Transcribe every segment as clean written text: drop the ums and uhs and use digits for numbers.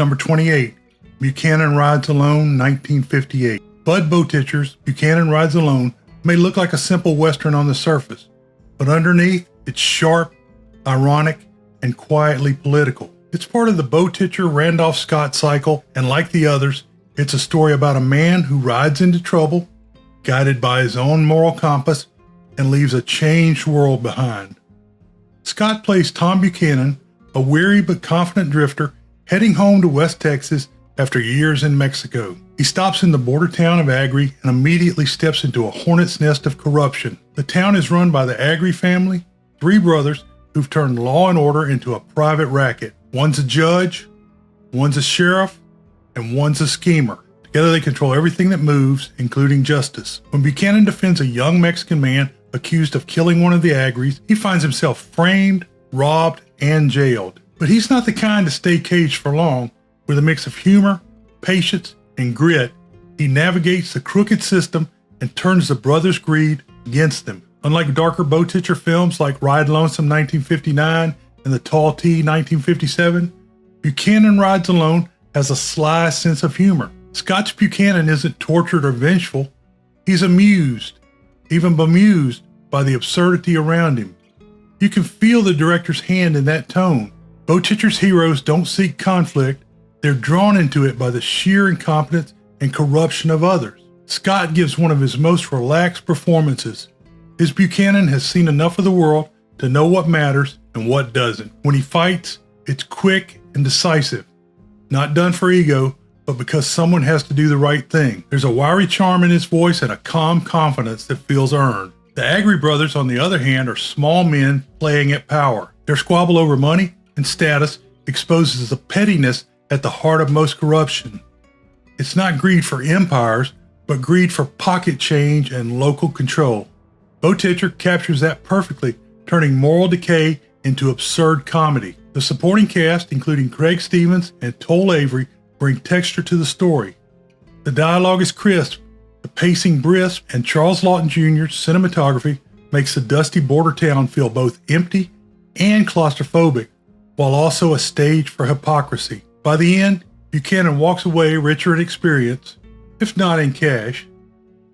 Number 28, Buchanan Rides Alone, 1958. Bud Bowtitcher's Buchanan Rides Alone may look like a simple Western on the surface, but underneath, it's sharp, ironic, and quietly political. It's part of the Bowtitcher Randolph Scott cycle, and like the others, it's a story about a man who rides into trouble, guided by his own moral compass, and leaves a changed world behind. Scott plays Tom Buchanan, a weary but confident drifter heading home to West Texas after years in Mexico. He stops in the border town of Agri and immediately steps into a hornet's nest of corruption. The town is run by the Agri family, three brothers who've turned law and order into a private racket. One's a judge, one's a sheriff, and one's a schemer. Together they control everything that moves, including justice. When Buchanan defends a young Mexican man accused of killing one of the Agris, he finds himself framed, robbed, and jailed. But he's not the kind to stay caged for long. With a mix of humor, patience, and grit, he navigates the crooked system and turns the brothers' greed against them. Unlike darker Bowtitcher films like Ride Lonesome 1959 and The Tall T 1957, Buchanan Rides Alone has a sly sense of humor. Scott's Buchanan isn't tortured or vengeful. He's amused, even bemused by the absurdity around him. You can feel the director's hand in that tone. Bowtitcher's heroes don't seek conflict. They're drawn into it by the sheer incompetence and corruption of others. Scott gives one of his most relaxed performances. His Buchanan has seen enough of the world to know what matters and what doesn't. When he fights, it's quick and decisive. Not done for ego, but because someone has to do the right thing. There's a wiry charm in his voice and a calm confidence that feels earned. The Agri brothers, on the other hand, are small men playing at power. Their squabble over money and status exposes the pettiness at the heart of most corruption. It's not greed for empires, but greed for pocket change and local control. Bowtitcher captures that perfectly, turning moral decay into absurd comedy. The supporting cast, including Craig Stevens and Toll Avery, bring texture to the story. The dialogue is crisp, the pacing brisk, and Charles Lawton Jr.'s cinematography makes the dusty border town feel both empty and claustrophobic, while also a stage for hypocrisy. By the end, Buchanan walks away richer in experience, if not in cash.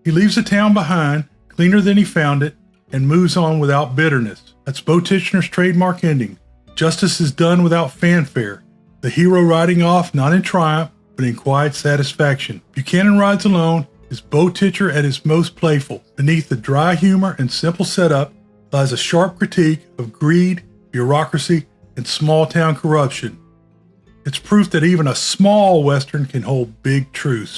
He leaves the town behind, cleaner than he found it, and moves on without bitterness. That's Bowtitcher's trademark ending. Justice is done without fanfare, the hero riding off not in triumph, but in quiet satisfaction. Buchanan Rides Alone is Bowtitcher at his most playful. Beneath the dry humor and simple setup lies a sharp critique of greed, bureaucracy, and small-town corruption. It's proof that even a small Western can hold big truths.